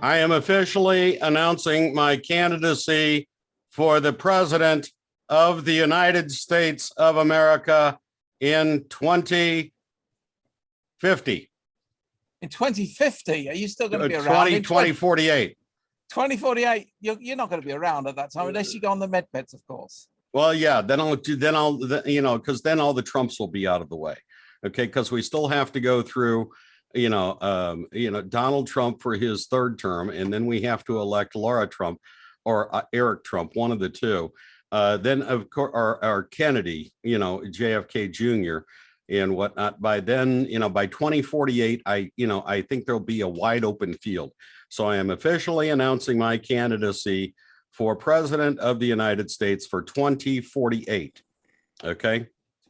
I am officially announcing my candidacy for the president of the United States of America in 2050. In 2050, are you still going to be around? 2048. 2048, you're not going to be around at that time unless you go on the med beds, of course. Well, yeah, then I'll because then all the Trumps will be out of the way. Okay, because we still have to go through, Donald Trump for his third term, and then we have to elect Laura Trump or Eric Trump, one of the two. Then of course our Kennedy, JFK Jr. and whatnot. By then, by 2048, I think there'll be a wide open field. So I am officially announcing my candidacy for president of the United States for 2048. Okay.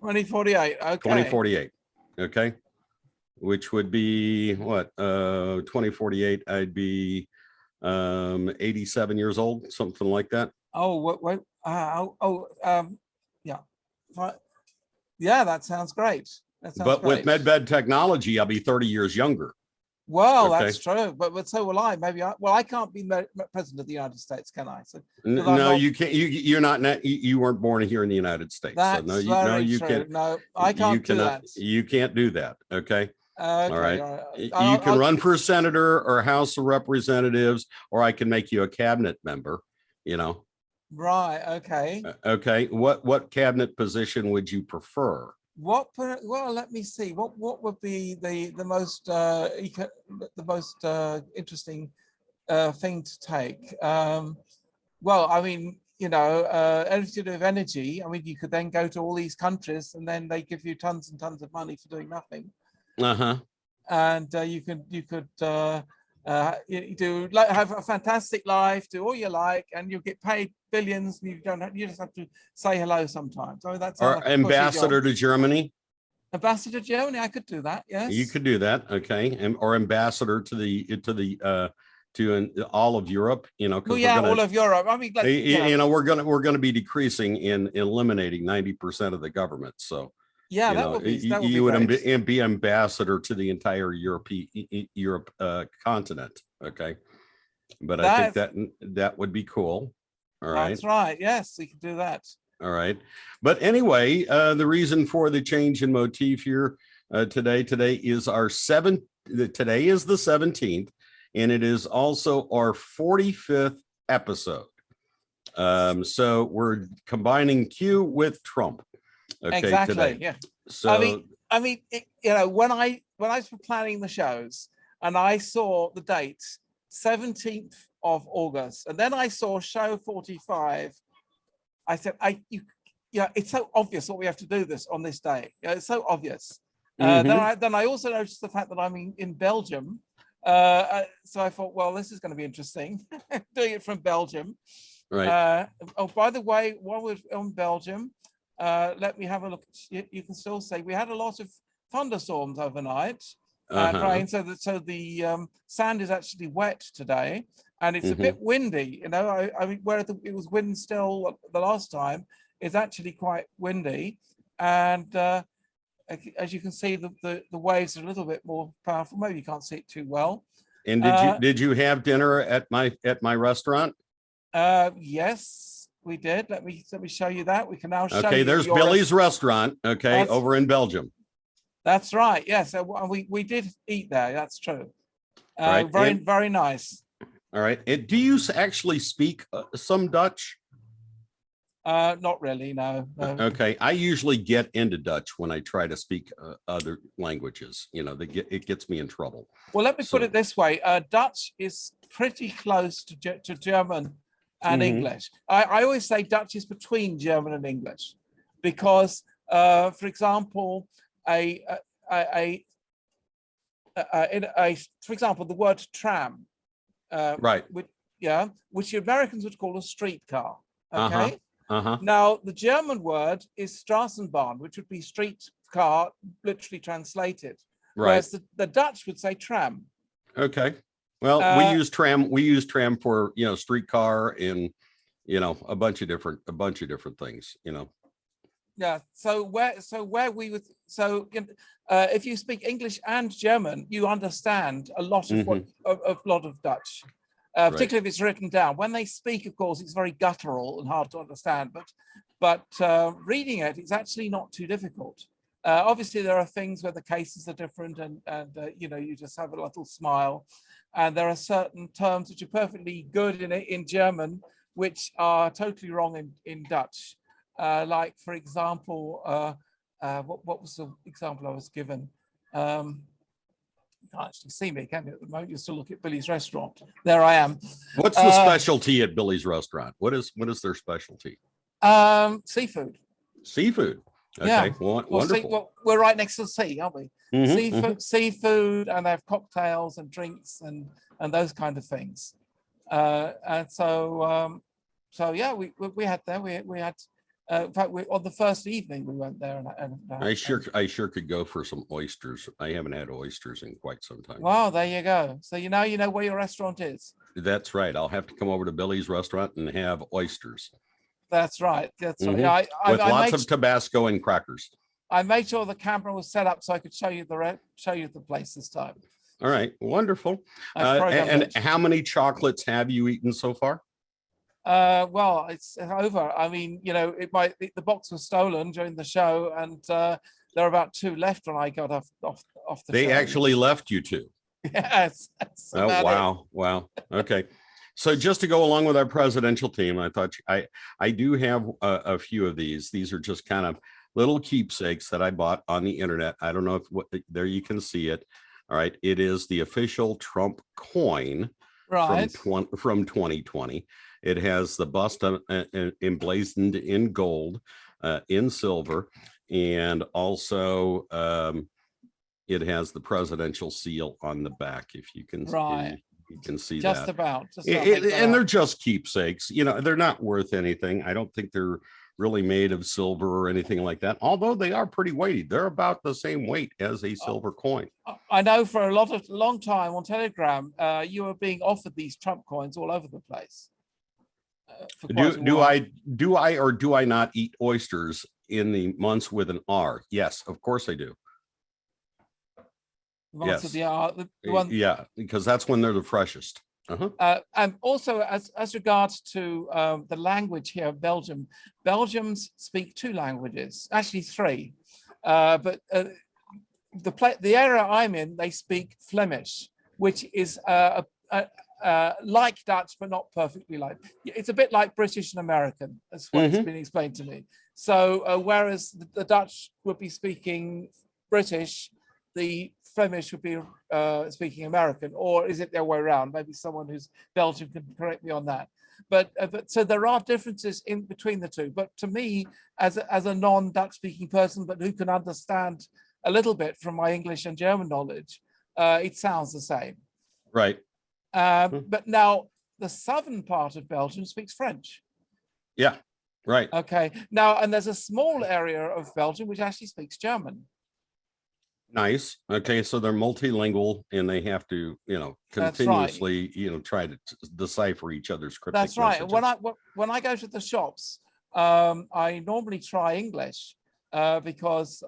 2048. Okay. 2048. Okay. Which would be what? 2048. I'd be 87 years old, something like that. Oh, wait. Yeah. Yeah, that sounds great. But with MedBed technology, I'll be 30 years younger. Well, okay. That's true, but so will I. Maybe I can't be president of the United States, can I? So, no, you can't. You're not. You weren't born here in the United States. That's so you can't. No, I can't do that. You can't do that. Okay. All right. You can run for senator or House of Representatives, or I can make you a cabinet member. Right. Okay. Okay. What cabinet position would you prefer? Well, let me see. What would be the most interesting thing to take? Well, I mean, anything to do with energy. I mean, you could then go to all these countries, and then they give you tons and tons of money for doing nothing. And you could have a fantastic life, do all you like, and you get paid billions. And you just have to say hello sometimes. I mean, that's or ambassador to Germany. Ambassador to Germany, I could do that. Yes, you could do that. Okay, or ambassador to all of Europe. Well, yeah, all of Europe. I mean, we're gonna be decreasing in eliminating 90% of the government. So. Yeah, that would be ambassador to the entire Europe continent. Okay, but I think that would be cool. All right, that's right. Yes, we can do that. All right, but anyway, the reason for the change in motif here today is today is the 17th, and it is also our 45th episode. So we're combining Q with Trump. Okay, exactly. Today. Yeah. So I mean, when I was planning the shows and I saw the date 17th of August, and then I saw show 45, I said, it's so obvious that we have to do this on this day. It's so obvious. Then I also noticed the fact that I'm in Belgium. So I thought, well, this is going to be interesting, doing it from Belgium. Right. Oh, by the way, while we're on Belgium, let me have a look. You can still say we had a lot of thunderstorms overnight, rain. So the sand is actually wet today, and it's a bit windy. I mean, where it was wind still the last time, it's actually quite windy, and as you can see, the waves are a little bit more powerful. Maybe you can't see it too well. And did you have dinner at my restaurant? Yes. We did. Let me show you that. We can now show you. Okay, there's Billy's restaurant. Okay, over in Belgium. That's right. Yes, we did eat there. That's true. Right. Very nice. All right. Do you actually speak some Dutch? Not really. No. Okay. I usually get into Dutch when I try to speak other languages. It gets me in trouble. Well, let me put it this way. Dutch is pretty close to German and English. I always say Dutch is between German and English, because, for example, for example, the word tram, right? Which the Americans would call a streetcar. Okay. Now the German word is Straßenbahn, which would be streetcar, literally translated. Right. Whereas the Dutch would say tram. Okay. Well, we use tram for, streetcar and, a bunch of different things, Yeah. So if you speak English and German, you understand a lot of lot of Dutch. particularly if it's written down. When they speak, of course, it's very guttural and hard to understand, but reading it is actually not too difficult. Obviously, there are things where the cases are different, and you know, you just have a little smile. And there are certain terms which are perfectly good in German, which are totally wrong in Dutch. Like, for example, what was the example I was given? You can't actually see me, can you, at the moment? You still look at Billy's restaurant. There I am. What's the specialty at Billy's restaurant? What is their specialty? Seafood. Seafood. Okay, Yeah. wonderful. Well, we're right next to the sea, aren't we? Mhm, Seafood, and they have cocktails and drinks and those kind of things. And so yeah, we had there. We had. In fact, on the first evening we went there, I sure could go for some oysters. I haven't had oysters in quite some time. Wow, there you go. So you know where your restaurant is. That's right. I'll have to come over to Billy's restaurant and have oysters. That's right. That's right. Mm-hmm. With lots of Tabasco and crackers. I made sure the camera was set up so I could show you the place this time. All right, wonderful. And how many chocolates have you eaten so far? Well, it's over. I mean, you know, the box was stolen during the show, and there are about 2 left when I got off the show. They actually left you 2. Yes. Oh, wow. Wow. Okay. So just to go along with our presidential team, I thought I do have a few of these. These are just kind of little keepsakes that I bought on the internet. I don't know if there you can see it. All right. It is the official Trump coin from 2020. It has the bust emblazoned in gold, in silver, and also it has the presidential seal on the back. If you can, you can see just that. About. And they're just keepsakes. You know, they're not worth anything. I don't think they're really made of silver or anything like that, although they are pretty weighty. They're about the same weight as a silver coin. I know for a long time on Telegram, you were being offered these Trump coins all over the place. Do I or do I not eat oysters in the months with an R? Yes, of course I do. Yes. Yeah, because that's when they're the freshest. And also, as regards to the language here, Belgians speak 2 languages, actually 3. But the area I'm in, they speak Flemish, which is like Dutch, but not perfectly like. It's a bit like British and American. That's what it's been explained to me. So whereas the Dutch would be speaking British, the Flemish would be speaking American, or is it the other way around? Maybe someone who's Belgian can correct me on that. But so there are differences in between the 2. But to me, as a non-Dutch speaking person, but who can understand a little bit from my English and German knowledge, it sounds the same. Right. But now the southern part of Belgium speaks French. Yeah. Right. Okay. Now, and there's a small area of Belgium which actually speaks German. Nice. Okay, so they're multilingual and they have to, continuously, try to decipher each other's cryptic That's right. messages. When I go to the shops, I normally try English because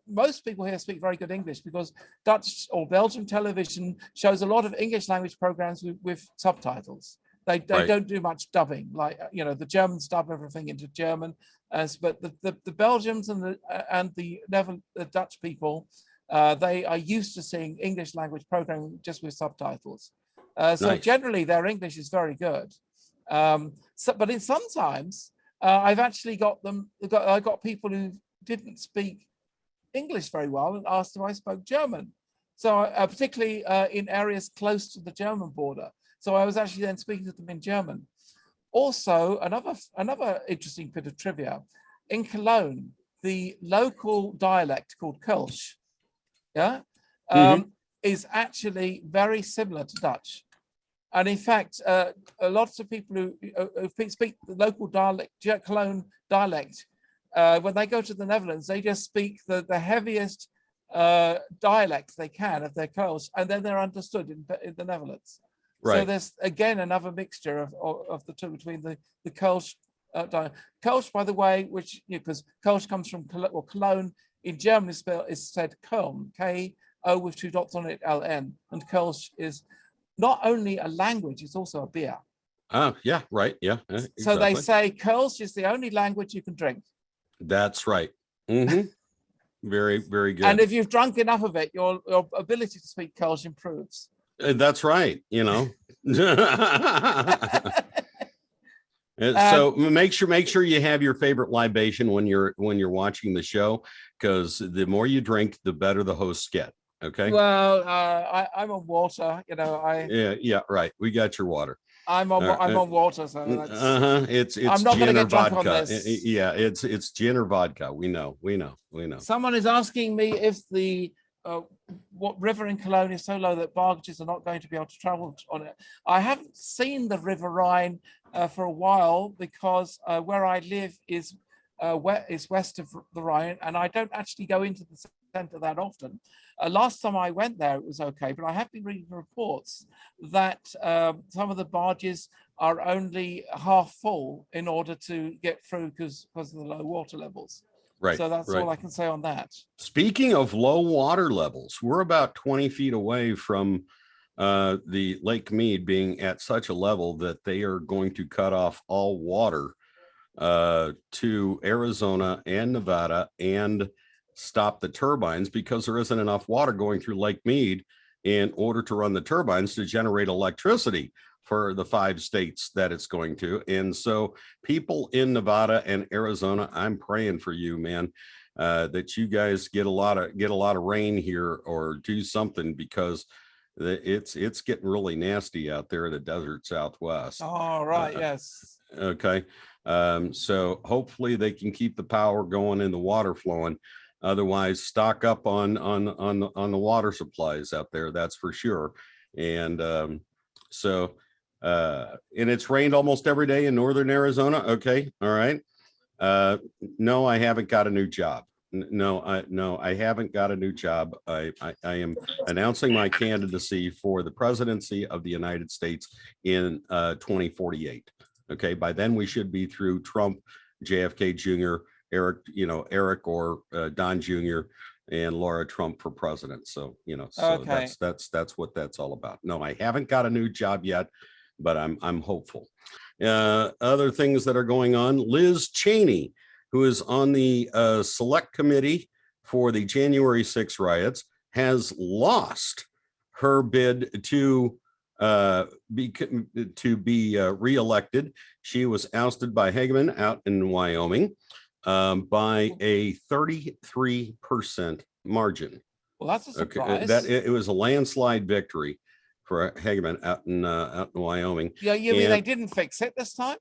most people here speak very good English because Dutch or Belgian television shows a lot of English language programs with subtitles. They don't do much dubbing, like the Germans dub everything into German, but the Belgians and the Dutch people, they are used to seeing English language programming just with subtitles. So generally, their English is very good. But sometimes I've actually I got people who didn't speak English very well and asked if I spoke German. So particularly in areas close to the German border. So I was actually then speaking to them in German. Also, another interesting bit of trivia, in Cologne, the local dialect called Kölsch, is actually very similar to Dutch. And in fact, lots of people who speak the local dialect, Cologne dialect, when they go to the Netherlands, they just speak the heaviest dialect they can of their Kölsch, and then they're understood in the Netherlands. Right. So there's again another mixture of the 2 between the Kölsch Kölsch, by the way, which because Kölsch comes from Cologne in German is said Köln, K-O with 2 dots on it, L-N, and Kölsch is not only a language, it's also a beer. Yeah, right. Yeah. So they Exactly. say Kölsch is the only language you can drink. That's right. Very, very good. And if you've drunk enough of it, your ability to speak Kölsch improves. That's right. So make sure you have your favorite libation when you're watching the show, because the more you drink, the better the hosts get. Okay. Well, I'm on water. Yeah. Right. We got your water. I'm on water, so it's I'm not going to get drunk on vodka. this. Yeah, it's gin or vodka. We know. Someone is asking me if the what river in Cologne is so low that barges are not going to be able to travel on it. I haven't seen the River Rhine for a while, because where I live is west of the Rhine, and I don't actually go into the center that often. Last time I went there, it was okay, but I have been reading reports that some of the barges are only half full in order to get through because of the low water levels. Right. So that's right. all I can say on that. Speaking of low water levels, we're about 20 feet away from the Lake Mead being at such a level that they are going to cut off all water to Arizona and Nevada and stop the turbines, because there isn't enough water going through Lake Mead in order to run the turbines to generate electricity for the 5 states that it's going to. And so people in Nevada and Arizona, I'm praying for you, man, that you guys get a lot of rain here or do something, because it's getting really nasty out there in the desert Southwest. All right. Yes. Okay. So hopefully they can keep the power going and the water flowing. Otherwise, stock up on the water supplies out there. That's for sure. And and it's rained almost every day in northern Arizona. Okay. All right. No, I haven't got a new job. No, I haven't got a new job. I am announcing my candidacy for the presidency of the United States in 2048. Okay. By then we should be through Trump, JFK Jr., Eric or Don Jr. and Laura Trump for president. So, Okay. that's what that's all about. No, I haven't got a new job yet, but I'm hopeful. Other things that are going on, Liz Cheney, who is on the select committee for the January 6 riots, has lost her bid to be reelected. She was ousted by Hageman out in Wyoming by a 33% margin. Well, that's a surprise. Okay, it was a landslide victory for Hageman out in Wyoming. Yeah, you mean they didn't fix it this time?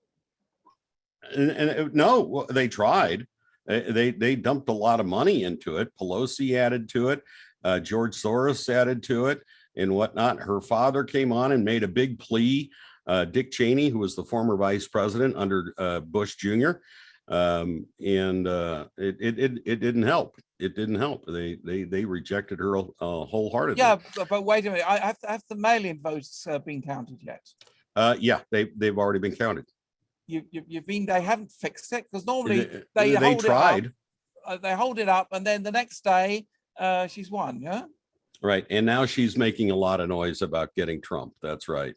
No, they tried. They dumped a lot of money into it. Pelosi added to it. George Soros added to it and whatnot. Her father came on and made a big plea. Dick Cheney, who was the former vice president under Bush Jr., and it didn't help. It didn't help. They rejected her wholeheartedly. Yeah, but wait a minute. Have the mail-in votes been counted yet? Yeah, they've already been counted. You mean they haven't fixed it? Because normally they tried. They hold it up, and then the next day she's won. Yeah. Right, and now she's making a lot of noise about getting Trump. That's right.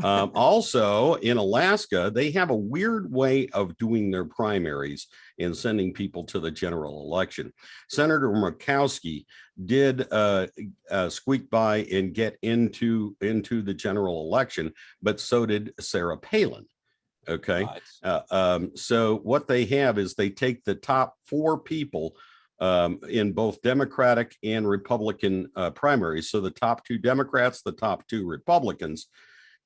Also, in Alaska, they have a weird way of doing their primaries and sending people to the general election. Senator Murkowski did squeak by and get into the general election, but so did Sarah Palin. Okay. Right. So what they have is they take the top 4 people in both Democratic and Republican primaries. So the top 2 Democrats, the top 2 Republicans,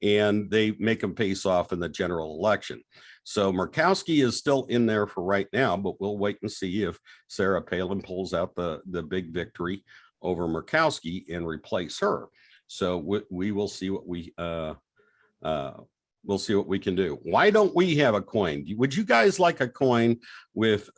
and they make them face off in the general election. So Murkowski is still in there for right now, but we'll wait and see if Sarah Palin pulls out the big victory over Murkowski and replace her. So we will see what we'll see what we can do. Why don't we have a coin? Would you guys like a coin with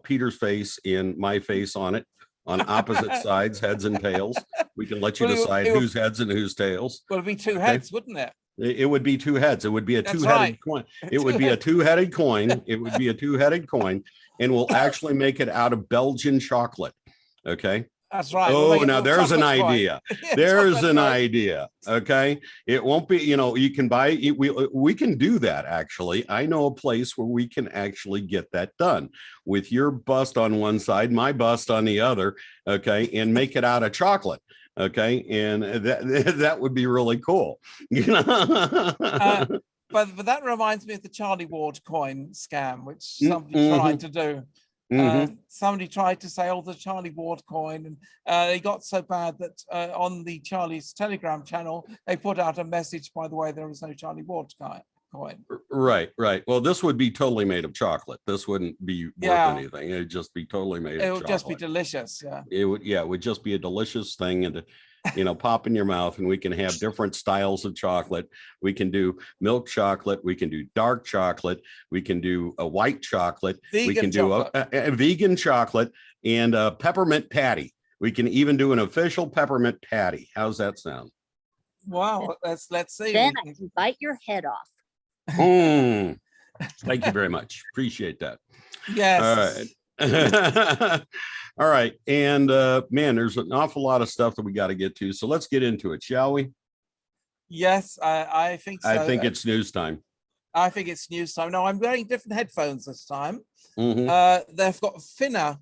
Peter's face and my face on it, on opposite sides, heads and tails? We can let you decide whose heads and whose tails. Well, it'd be 2 heads, wouldn't it? It would be 2 heads. It would be a two-headed coin. It would be a two-headed coin. It would be a two-headed coin, and we'll actually make it out of Belgian chocolate. Okay. That's right. Oh, now there's an idea. There's an coin. idea. Okay. It won't be, you can buy it. We can do that. Actually, I know a place where we can actually get that done with your bust on one side, my bust on the other. Okay. And make it out of chocolate. Okay. And that would be really cool. But that reminds me of the Charlie Ward coin scam, which somebody Mm-hmm. tried to do. Somebody tried to say, oh, the Charlie Ward coin, and they got so bad that on the Charlie's Telegram channel, they put out a message, by the way, there was no Charlie Ward coin. Right. Well, this would be totally made of chocolate. This wouldn't be worth anything. It'd just be totally made of chocolate. It would just be delicious. Yeah. It would just be a delicious thing, and pop in your mouth. And we can have different styles of chocolate. We can do milk chocolate. We can do dark chocolate. We can do a white chocolate. We can do a vegan chocolate and a peppermint patty. We can even do an official peppermint patty. How's that sound? Wow. Let's see. Then I can bite your head off. Thank you very much. Appreciate that. Yes. All right. All right. And man, there's an awful lot of stuff that we got to get to. So let's get into it, shall we? Yes, I think so. I think it's news time. I think it's news time. No, I'm wearing different headphones this time. Mm-hmm. They've got thinner.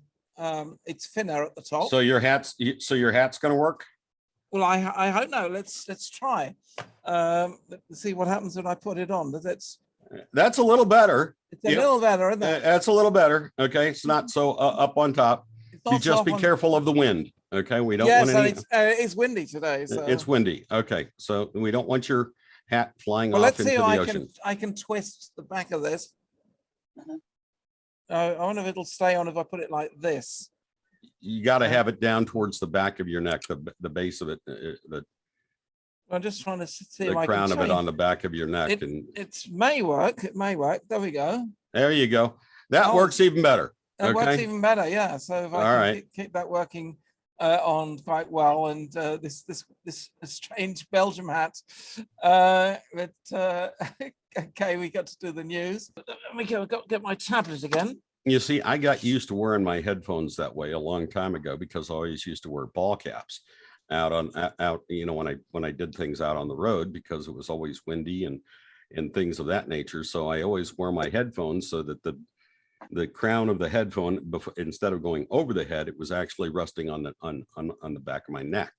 It's thinner at the top. So your hat's going to work? Well, I hope no. Let's try. Let's see what happens when I put it on. That's a little better. It's a little better, isn't it? That's a little better. Okay, it's not so up on top. You just be careful of the wind. Okay, we don't want any. It's windy today. So. It's windy. Okay, so we don't want your hat flying off let's into see the if ocean. I can twist the back of this. I wonder if it'll stay on if I put it like this. You got to have it down towards the back of your neck, the base of it, I'm just trying to see the crown of it on the back of your neck. It may work. It may work. There we go. There you go. That works even better. That works even better. Yeah. So if I can keep that working on quite well, and this strange Belgium hat. Okay, we got to do the news. Let me get my tablet again. You see, I got used to wearing my headphones that way a long time ago because I always used to wear ball caps out when I did things out on the road because it was always windy and things of that nature. So I always wore my headphones so that the crown of the headphone, instead of going over the head, it was actually resting on the back of my neck.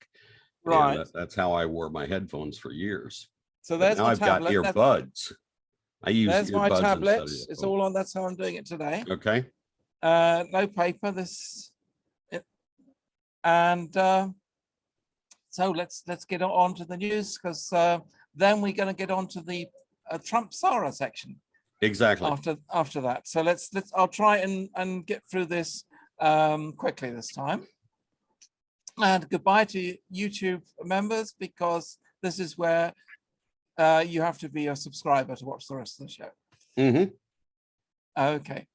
Right. That's how I wore my headphones for years. So there's now I've got earbuds. I use there's earbuds. My tablet. It's all on. That's how I'm doing it today. Okay. No paper. So let's get on to the news, because then we're going to get on to the TRUMPSARA section. Exactly. After that. So I'll try and get through this quickly this time. And goodbye to YouTube members, because this is where you have to be a subscriber to watch the rest of the show. Mm-hmm. Okay.